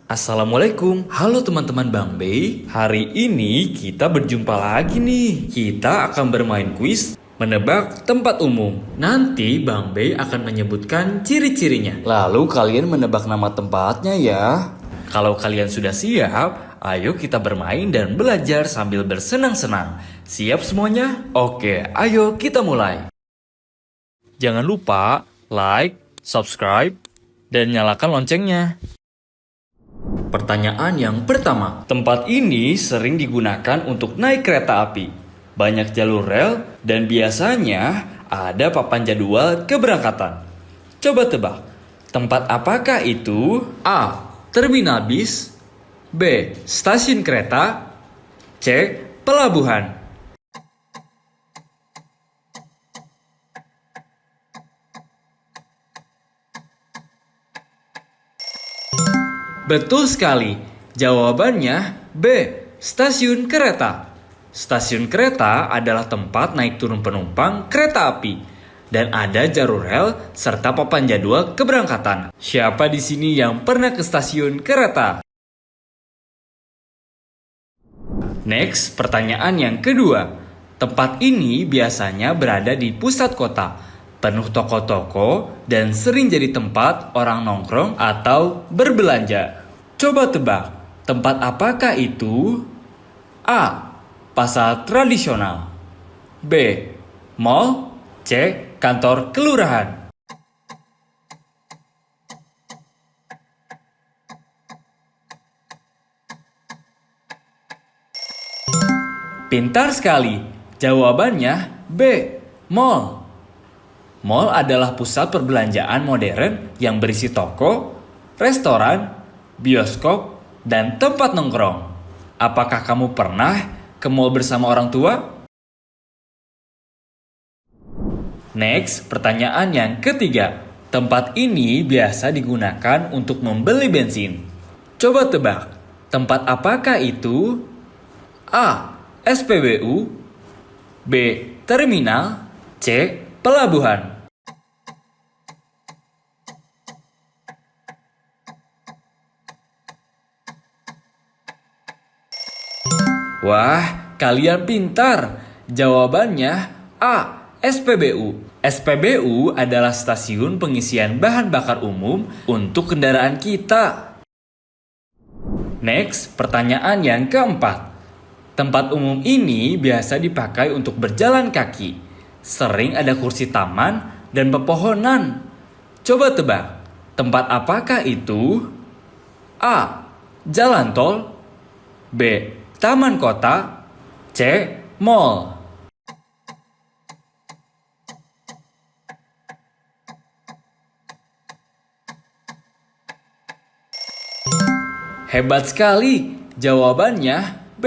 Assalamualaikum, halo teman-teman Bang Bey. Hari ini kita berjumpa lagi nih. Kita akan bermain kuis menebak tempat umum. Nanti Bang Bey akan menyebutkan ciri-cirinya. Lalu kalian menebak nama tempatnya ya. Kalau kalian sudah siap, ayo kita bermain dan belajar sambil bersenang-senang. Siap semuanya? Oke, ayo kita mulai. Jangan lupa like, subscribe, dan nyalakan loncengnya. Pertanyaan yang pertama, tempat ini sering digunakan untuk naik kereta api. Banyak jalur rel dan biasanya ada papan jadwal keberangkatan. Coba tebak, tempat apakah itu? A. Terminal bis. B. Stasiun kereta. C. Pelabuhan. Betul sekali. Jawabannya B. Stasiun kereta. Stasiun kereta adalah tempat naik turun penumpang kereta api dan ada jalur rel serta papan jadwal keberangkatan. Siapa di sini yang pernah ke stasiun kereta? Next, pertanyaan yang kedua. Tempat ini biasanya berada di pusat kota, penuh toko-toko dan sering jadi tempat orang nongkrong atau berbelanja. Coba tebak, tempat apakah itu? A. Pasar tradisional. B. Mall. C. Kantor kelurahan. Pintar sekali. Jawabannya B. Mall. Mall adalah pusat perbelanjaan modern yang berisi toko, restoran, bioskop, dan tempat nongkrong. Apakah kamu pernah ke mall bersama orang tua? Next, pertanyaan yang ketiga. Tempat ini biasa digunakan untuk membeli bensin. Coba tebak, tempat apakah itu? A. SPBU. B. Terminal. C. Pelabuhan. Wah, kalian pintar. Jawabannya A. SPBU. SPBU adalah stasiun pengisian bahan bakar umum untuk kendaraan kita. Next, pertanyaan yang keempat. Tempat umum ini biasa dipakai untuk berjalan kaki. Sering ada kursi taman dan pepohonan. Coba tebak, tempat apakah itu? A. Jalan tol. B. Taman kota. C. Mall. Hebat sekali. Jawabannya B.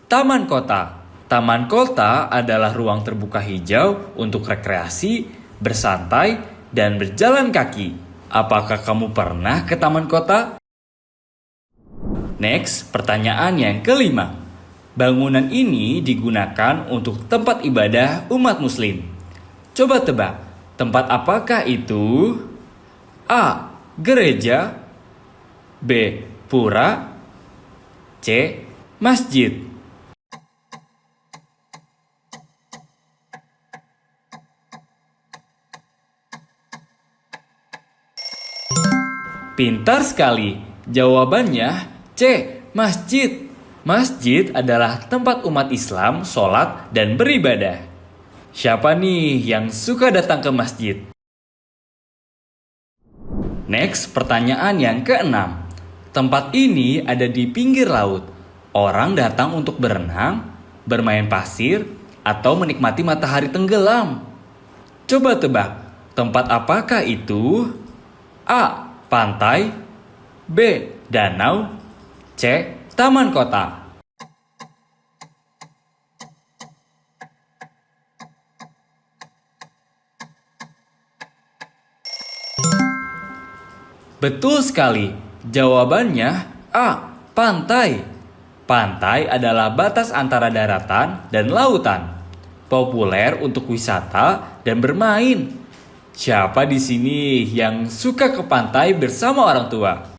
Taman kota. Taman kota adalah ruang terbuka hijau untuk rekreasi, bersantai, dan berjalan kaki. Apakah kamu pernah ke taman kota? Next, pertanyaan yang kelima. Bangunan ini digunakan untuk tempat ibadah umat muslim. Coba tebak, tempat apakah itu? A. Gereja. B. Pura. C. Masjid. Pintar sekali. Jawabannya C. Masjid. Masjid adalah tempat umat Islam sholat dan beribadah. Siapa nih yang suka datang ke masjid? Next, pertanyaan yang keenam. Tempat ini ada di pinggir laut. Orang datang untuk berenang, bermain pasir, atau menikmati matahari tenggelam. Coba tebak, tempat apakah itu? A. Pantai. B. Danau. C. Taman kota. Betul sekali. Jawabannya A. Pantai. Pantai adalah batas antara daratan dan lautan. Populer untuk wisata dan bermain. Siapa di sini yang suka ke pantai bersama orang tua?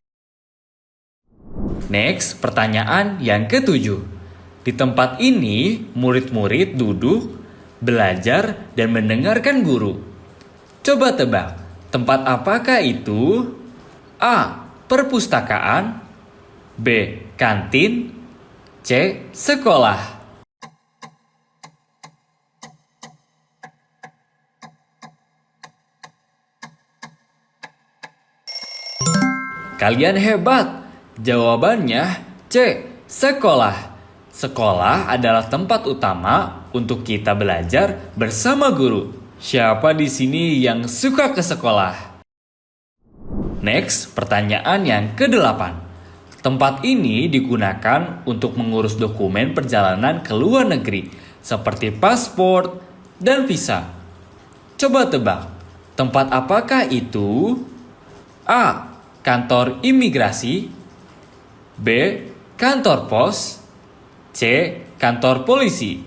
Next, pertanyaan yang ketujuh. Di tempat ini, murid-murid duduk, belajar, dan mendengarkan guru. Coba tebak, tempat apakah itu? A. Perpustakaan. B. Kantin. C. Sekolah. Kalian hebat. Jawabannya C. Sekolah. Sekolah adalah tempat utama untuk kita belajar bersama guru. Siapa di sini yang suka ke sekolah? Next, pertanyaan yang ke-8. Tempat ini digunakan untuk mengurus dokumen perjalanan ke luar negeri, seperti paspor dan visa. Coba tebak, tempat apakah itu? A. Kantor imigrasi. B. Kantor pos. C. Kantor polisi.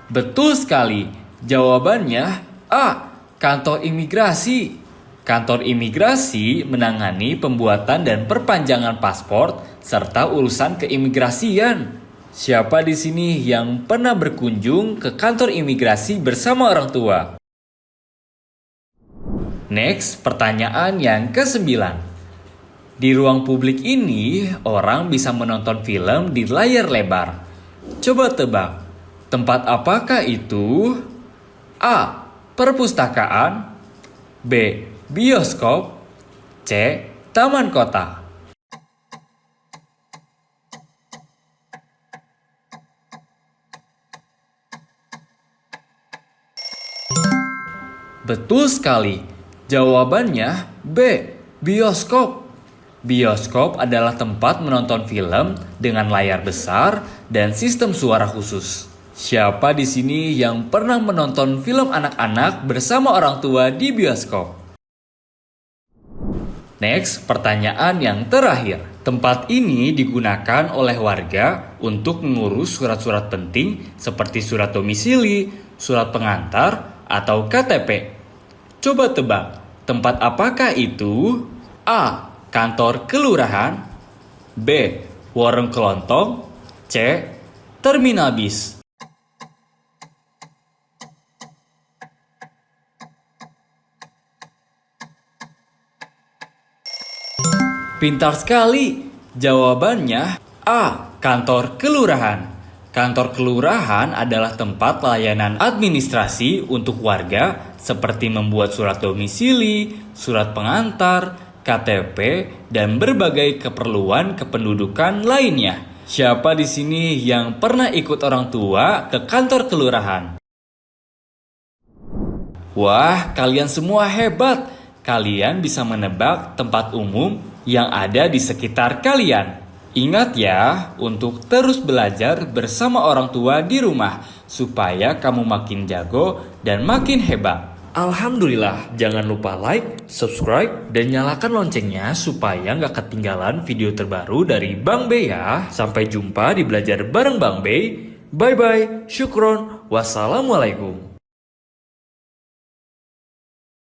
Betul sekali. Jawabannya A. Kantor imigrasi. Kantor imigrasi menangani pembuatan dan perpanjangan paspor serta urusan keimigrasian. Siapa di sini yang pernah berkunjung ke kantor imigrasi bersama orang tua? Next, pertanyaan yang ke-9. Di ruang publik ini, orang bisa menonton film di layar lebar. Coba tebak, tempat apakah itu? A. Perpustakaan. B. Bioskop. C. Taman kota. Betul sekali. Jawabannya B. Bioskop. Bioskop adalah tempat menonton film dengan layar besar dan sistem suara khusus. Siapa di sini yang pernah menonton film anak-anak bersama orang tua di bioskop? Next, pertanyaan yang terakhir. Tempat ini digunakan oleh warga untuk mengurus surat-surat penting seperti surat domisili, surat pengantar, atau KTP. Coba tebak, tempat apakah itu? A. Kantor kelurahan. B. Warung kelontong. C. Terminal bis. Pintar sekali. Jawabannya A. Kantor kelurahan. Kantor kelurahan adalah tempat layanan administrasi untuk warga seperti membuat surat domisili, surat pengantar, KTP, dan berbagai keperluan kependudukan lainnya. Siapa di sini yang pernah ikut orang tua ke kantor kelurahan? Wah, kalian semua hebat. Kalian bisa menebak tempat umum yang ada di sekitar kalian. Ingat ya, untuk terus belajar bersama orang tua di rumah, supaya kamu makin jago dan makin hebat. Alhamdulillah, jangan lupa like, subscribe, dan nyalakan loncengnya supaya nggak ketinggalan video terbaru dari Bang Bey ya. Sampai jumpa di Belajar Bareng Bang Bey. Bye-bye, syukron, wassalamualaikum.